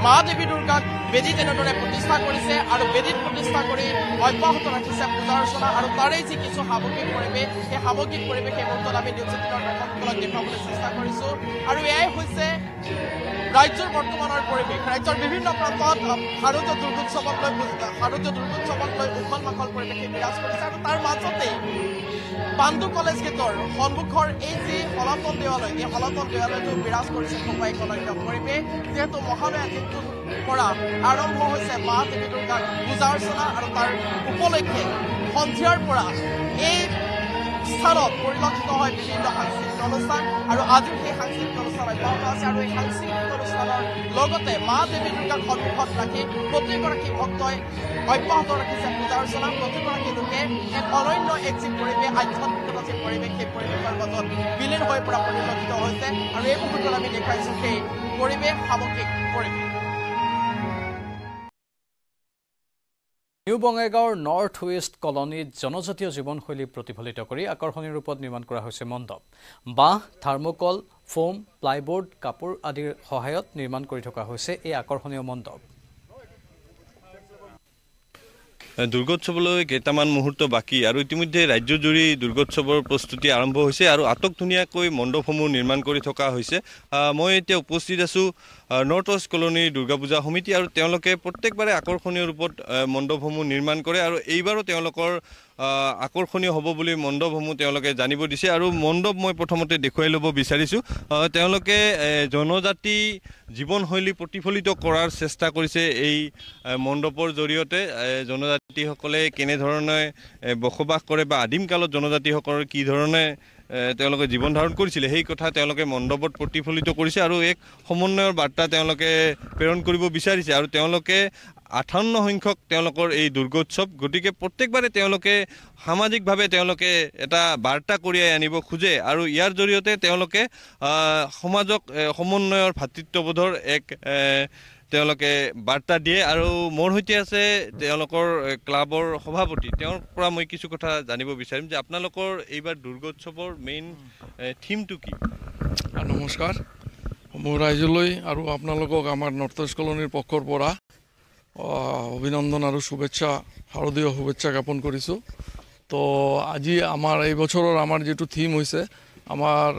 মা দেৱী দুৰ্গাক বেদীত এনেদৰে প্ৰতিষ্ঠা কৰিছে আৰু বেদীত প্ৰতিষ্ঠা কৰি অব্যাহত ৰাখিছে পূজা অৰ্চনা। আৰু তাৰে যি কিছু সামগ্ৰিক পৰিৱেশ, সেই সামগ্ৰিক পৰিৱেশ এই মুহূৰ্তত আমি নিউজ 18 দৰ্শকসকলক দেখুৱাবলৈ চেষ্টা কৰিছো। আৰু এয়াই হৈছে ৰাজ্যৰ বৰ্তমানৰ পৰিৱেশ। ৰাজ্যৰ বিভিন্ন প্ৰান্তত শাৰদীয় দুৰ্গোৎসৱক লৈ উখল মাখল পৰিৱেশে বিৰাজ কৰিছে। আৰু তাৰ মাজতেই পাণ্ডু কলেজ গেটৰ সন্মুখৰ এই যি সনাতন দেৱালয়, এই সনাতন দেৱালয়টো বিৰাজ কৰিছে খুব এক অনন্য পৰিৱেশ। যিহেতু মহালয়া দিনটোৰ পৰা আৰম্ভ হৈছে মা দেৱী দুৰ্গাৰ পূজা অৰ্চনা আৰু তাৰ উপলক্ষে সন্ধিয়াৰ পৰা এই স্থান স্থানত পৰিলক্ষিত হয় বিভিন্ন সাংস্কৃতিক অনুষ্ঠান আৰু আজিও সেই সাংস্কৃতিক অনুষ্ঠান অব্যাহত আছে আৰু এই সাংস্কৃতিক অনুষ্ঠানৰ লগতে মা দেৱী দুৰ্গাক সন্মুখত ৰাখি প্ৰতিগৰাকী ভক্তই অব্যাহত ৰাখিছে পূজা অৰ্চনা প্ৰতিগৰাকী লোকে এক অনন্য এক যি পৰিৱেশ আধ্যাত্মিকতা যি পৰিৱেশ সেই পৰিৱেশৰ মাজত বিলীন হৈ পৰা পৰিলক্ষিত হৈছে আৰু এই মুহূৰ্তত আমি দেখুৱাইছোঁ সেই পৰিৱেশ সামগ্ৰিক পৰিৱেশ নিউ বঙাইগাঁৱৰ নৰ্থ ৱেষ্ট কলনীত জনজাতীয় জীৱনশৈলী প্ৰতিফলিত কৰি আকৰ্ষণীয় ৰূপত নিৰ্মাণ কৰা হৈছে মণ্ডপ বাঁহ থাৰ্মোকল ফোম প্লাইবোৰ্ড কাপোৰ আদিৰ সহায়ত নিৰ্মাণ কৰি থকা হৈছে এই আকৰ্ষণীয় মণ্ডপ দুৰ্গোৎসৱলৈ কেইটামান মুহূৰ্ত বাকী আৰু ইতিমধ্যে ৰাজ্যজুৰি দুৰ্গোৎসৱৰ প্ৰস্তুতি আৰম্ভ হৈছে আৰু আটকধুনীয়াকৈ মণ্ডপসমূহ নিৰ্মাণ কৰি থকা হৈছে মই এতিয়া উপস্থিত আছোঁ নৰ্থ ৱেষ্ট কলনীৰ দুৰ্গা পূজা সমিতি আৰু তেওঁলোকে প্ৰত্যেকবাৰে আকৰ্ষণীয় ৰূপত মণ্ডপসমূহ নিৰ্মাণ কৰে আৰু এইবাৰো তেওঁলোকৰ আকৰ্ষণীয় হ'ব বুলি মণ্ডপসমূহ তেওঁলোকে জানিব দিছে আৰু মণ্ডপ মই প্ৰথমতে দেখুৱাই ল'ব বিচাৰিছোঁ তেওঁলোকে জনজাতি জীৱনশৈলী প্ৰতিফলিত কৰাৰ চেষ্টা কৰিছে এই মণ্ডপৰ জৰিয়তে জনজাতিসকলে কেনেধৰণে বসবাস কৰে বা আদিম কালত জনজাতিসকলৰ কি ধৰণে তেওঁলোকে জীৱন ধাৰণ কৰিছিলে সেই কথা তেওঁলোকে মণ্ডপত প্ৰতিফলিত কৰিছে আৰু এক সমন্বয়ৰ বাৰ্তা তেওঁলোকে প্ৰেৰণ কৰিব বিচাৰিছে আৰু তেওঁলোকে 58 সংখ্যক তেওঁলোকৰ এই দুৰ্গোৎসৱ গতিকে প্ৰত্যেকবাৰে তেওঁলোকে সামাজিকভাৱে তেওঁলোকে এটা বাৰ্তা কঢ়িয়াই আনিব খোজে আৰু ইয়াৰ জৰিয়তে তেওঁলোকে সমাজক সমন্বয়ৰ ভাতৃত্ববোধৰ এক তেওঁলোকে বাৰ্তা দিয়ে আৰু মোৰ সৈতে আছে তেওঁলোকৰ ক্লাবৰ সভাপতি তেওঁৰ পৰা মই কিছু কথা জানিব বিচাৰিম যে আপোনালোকৰ এইবাৰ দুৰ্গোৎসৱৰ মেইন থিমটো কি নমস্কাৰ মোৰ ৰাইজলৈ আৰু আপোনালোকক আমাৰ নৰ্থ ইষ্ট কলনীৰ পক্ষৰ পৰা অভিনন্দন আৰু শুভেচ্ছা শাৰদীয় শুভেচ্ছা জ্ঞাপন কৰিছোঁ তো আজি আমাৰ এই বছৰৰ আমাৰ যেটো থিম হৈছে আমাৰ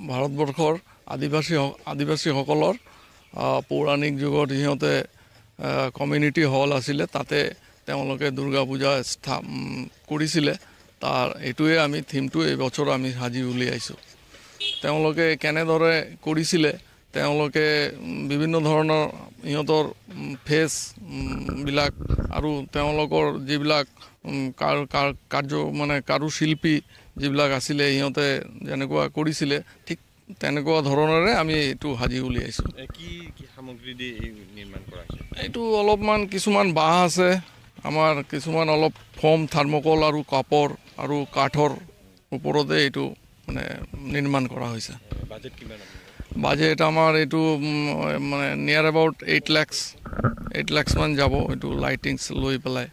ভাৰতবৰ্ষৰ আদিবাসীসকলৰ পৌৰাণিক যুগত সিহঁতে কমিউনিটি হল আছিলে তাতে তেওঁলোকে দুৰ্গা পূজা কৰিছিলে তাৰ এইটোৱে আমি থিমটো এই বছৰ আমি সাজি উলিয়াইছোঁ তেওঁলোকে কেনেদৰে কৰিছিলে তেওঁলোকে বিভিন্ন ধৰণৰ ইহঁতৰ ফেচ বিলাক আৰু তেওঁলোকৰ যিবিলাক কাৰ্য মানে কাৰুশিল্পী যিবিলাক আছিলে ইহঁতে যেনেকুৱা কৰিছিলে ঠিক তেনেকুৱা ধৰণৰে আমি এইটো সাজি উলিয়াইছোঁ কি কি সামগ্ৰী দি নিৰ্মাণ কৰা হৈছে এইটো অলপমান কিছুমান বাঁহ আছে আমাৰ কিছুমান অলপ ফোম থাৰ্মোকল আৰু কাপোৰ আৰু কাঠৰ ওপৰতে এইটো মানে নিৰ্মাণ কৰা হৈছে বাজেট কিমান বাজেট আমাৰ এইটো মানে নিয়াৰ এবাউট 8 লাখ মান যাব এইটো লাইটিংছ লৈ পেলাই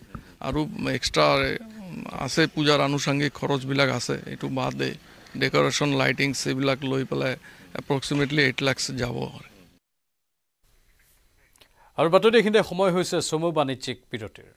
আৰু এক্সট্ৰা আছে পূজাৰ আনুষংগিক খৰচবিলাক আছে এইটো বাদে ডেকোৰেশ্যন লাইটিংছ এইবিলাক লৈ পেলাই এপ্ৰক্সিমেটলি 8 লাখ যাব আৰু বাতৰি এইখিনিতে সময় হৈছে চমু বাণিজ্যিক বিৰতিৰ